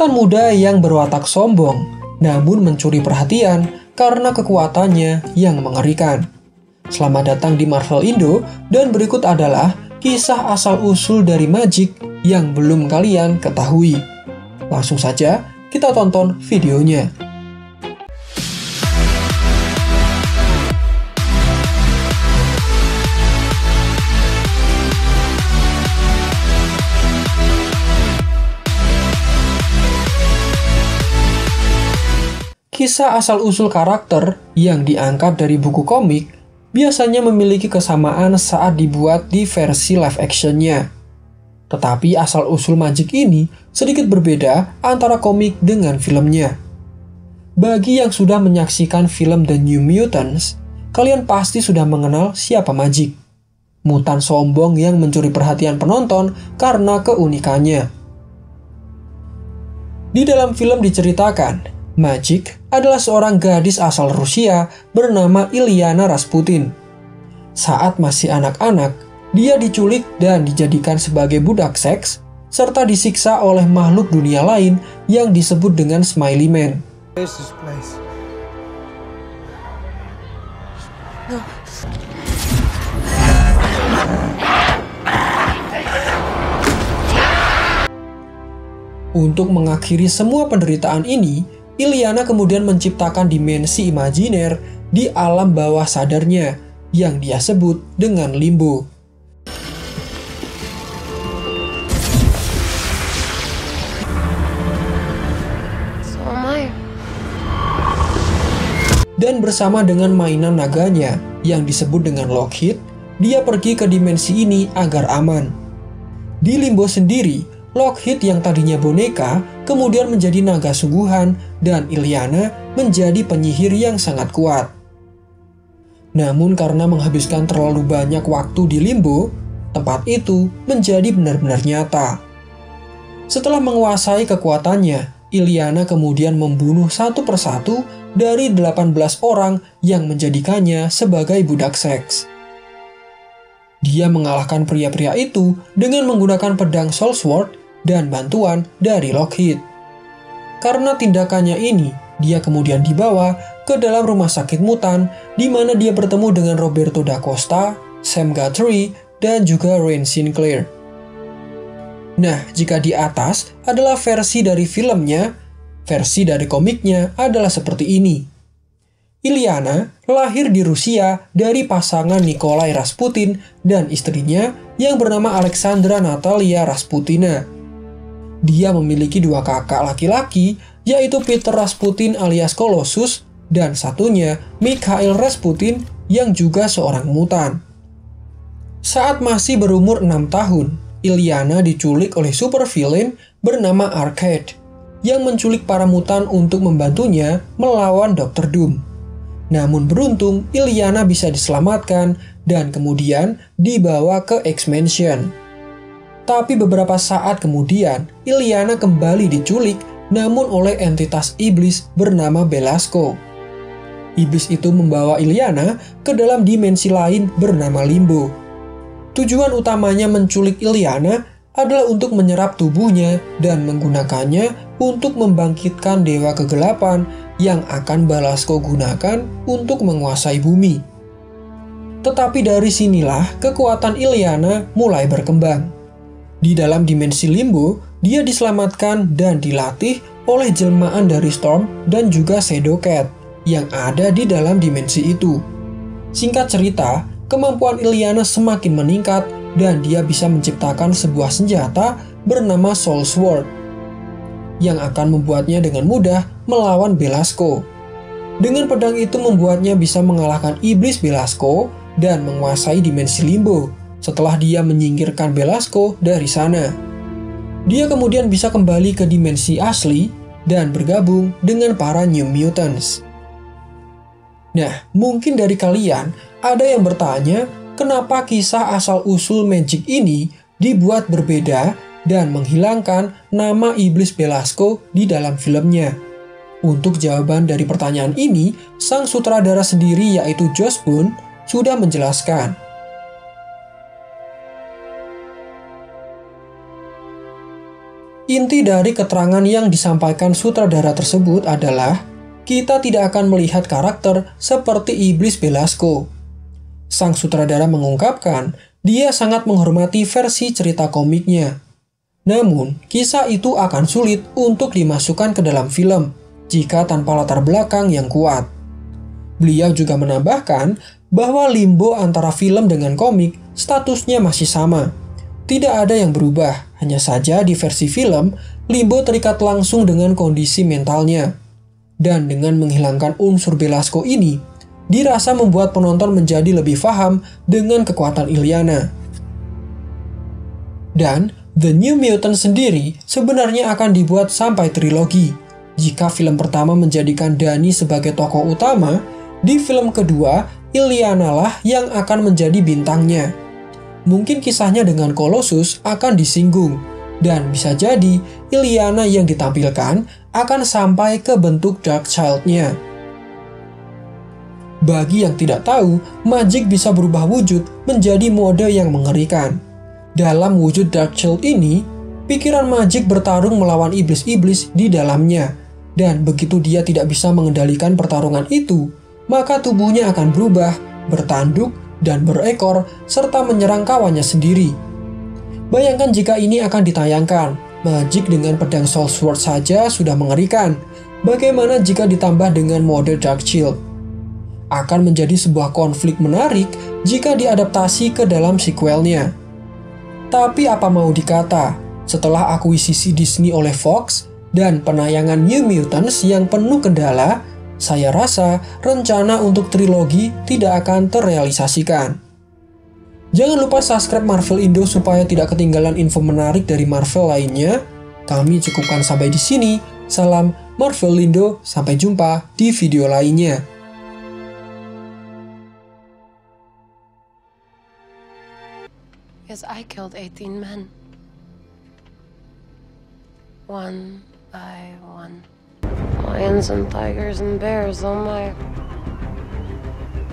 Mutan muda yang berwatak sombong, namun mencuri perhatian karena kekuatannya yang mengerikan. Selamat datang di Marvel Indo, dan berikut adalah kisah asal-usul dari Magik yang belum kalian ketahui. Langsung saja kita tonton videonya. Kisah asal-usul karakter yang diangkat dari buku komik biasanya memiliki kesamaan saat dibuat di versi live actionnya. Tetapi asal-usul Magik ini sedikit berbeda antara komik dengan filmnya. Bagi yang sudah menyaksikan film The New Mutants, kalian pasti sudah mengenal siapa Magik. Mutan sombong yang mencuri perhatian penonton karena keunikannya. Di dalam film diceritakan, Magik adalah seorang gadis asal Rusia bernama Ilyana Rasputin. Saat masih anak-anak, dia diculik dan dijadikan sebagai budak seks, serta disiksa oleh makhluk dunia lain yang disebut dengan Smiley Man. Untuk mengakhiri semua penderitaan ini, Ilyana kemudian menciptakan dimensi imajiner di alam bawah sadarnya yang dia sebut dengan limbo. Dan bersama dengan mainan naganya yang disebut dengan Lockheed, dia pergi ke dimensi ini agar aman. Di limbo sendiri, Lockheed yang tadinya boneka kemudian menjadi naga sungguhan dan Ilyana menjadi penyihir yang sangat kuat. Namun karena menghabiskan terlalu banyak waktu di limbo, tempat itu menjadi benar-benar nyata. Setelah menguasai kekuatannya, Ilyana kemudian membunuh satu persatu dari 18 orang yang menjadikannya sebagai budak seks. Dia mengalahkan pria-pria itu dengan menggunakan pedang Soul Sword dan bantuan dari Lockheed. Karena tindakannya ini, dia kemudian dibawa ke dalam rumah sakit mutan di mana dia bertemu dengan Roberto da Costa, Sam Guthrie, dan juga Rain Sinclair. Nah, jika di atas adalah versi dari filmnya, versi dari komiknya adalah seperti ini. Ilyana lahir di Rusia dari pasangan Nikolai Rasputin dan istrinya yang bernama Alexandra Natalia Rasputina. Dia memiliki dua kakak laki-laki, yaitu Peter Rasputin alias Colossus, dan satunya Mikhail Rasputin yang juga seorang mutan. Saat masih berumur 6 tahun, Ilyana diculik oleh supervillain bernama Arcade, yang menculik para mutan untuk membantunya melawan Dr. Doom. Namun beruntung, Ilyana bisa diselamatkan dan kemudian dibawa ke X-Mansion. Tapi beberapa saat kemudian, Ilyana kembali diculik, namun oleh entitas iblis bernama Belasco. Iblis itu membawa Ilyana ke dalam dimensi lain bernama Limbo. Tujuan utamanya menculik Ilyana adalah untuk menyerap tubuhnya dan menggunakannya untuk membangkitkan dewa kegelapan yang akan Belasco gunakan untuk menguasai bumi. Tetapi dari sinilah kekuatan Ilyana mulai berkembang. Di dalam dimensi Limbo, dia diselamatkan dan dilatih oleh jelmaan dari Storm dan juga Shadowcat yang ada di dalam dimensi itu. Singkat cerita, kemampuan Ilyana semakin meningkat dan dia bisa menciptakan sebuah senjata bernama Soul Sword yang akan membuatnya dengan mudah melawan Belasco. Dengan pedang itu membuatnya bisa mengalahkan iblis Belasco dan menguasai dimensi Limbo. Setelah dia menyingkirkan Belasco dari sana, dia kemudian bisa kembali ke dimensi asli dan bergabung dengan para New Mutants. Nah, mungkin dari kalian ada yang bertanya, kenapa kisah asal-usul Magik ini dibuat berbeda dan menghilangkan nama iblis Belasco di dalam filmnya? Untuk jawaban dari pertanyaan ini, sang sutradara sendiri yaitu Joss Boone sudah menjelaskan. Inti dari keterangan yang disampaikan sutradara tersebut adalah kita tidak akan melihat karakter seperti Iblis Belasco. Sang sutradara mengungkapkan dia sangat menghormati versi cerita komiknya. Namun, kisah itu akan sulit untuk dimasukkan ke dalam film jika tanpa latar belakang yang kuat. Beliau juga menambahkan bahwa limbo antara film dengan komik statusnya masih sama. Tidak ada yang berubah, hanya saja di versi film, Limbo terikat langsung dengan kondisi mentalnya. Dan dengan menghilangkan unsur Belasco ini, dirasa membuat penonton menjadi lebih paham dengan kekuatan Illyana. Dan The New Mutant sendiri sebenarnya akan dibuat sampai trilogi. Jika film pertama menjadikan Danny sebagai tokoh utama, di film kedua, Illyana lah yang akan menjadi bintangnya. Mungkin kisahnya dengan Colossus akan disinggung, dan bisa jadi Illyana yang ditampilkan akan sampai ke bentuk Darkchild-nya. Bagi yang tidak tahu, Magik bisa berubah wujud menjadi mode yang mengerikan. Dalam wujud Darkchild ini, pikiran Magik bertarung melawan iblis-iblis di dalamnya, dan begitu dia tidak bisa mengendalikan pertarungan itu, maka tubuhnya akan berubah, bertanduk, dan berekor, serta menyerang kawannya sendiri. Bayangkan jika ini akan ditayangkan, Magik dengan pedang Soul Sword saja sudah mengerikan. Bagaimana jika ditambah dengan mode Darkchild? Akan menjadi sebuah konflik menarik jika diadaptasi ke dalam sequelnya. Tapi apa mau dikata, setelah akuisisi Disney oleh Fox dan penayangan New Mutants yang penuh kendala, saya rasa rencana untuk trilogi tidak akan terrealisasikan. Jangan lupa subscribe Marvel Indo supaya tidak ketinggalan info menarik dari Marvel lainnya. Kami cukupkan sampai di sini. Salam Marvel Indo, sampai jumpa di video lainnya. Yes, I killed 18 men. One by one. Lions and tigers and bears, oh my.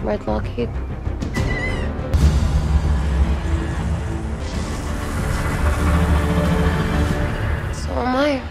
Right, Lockheed? So am I.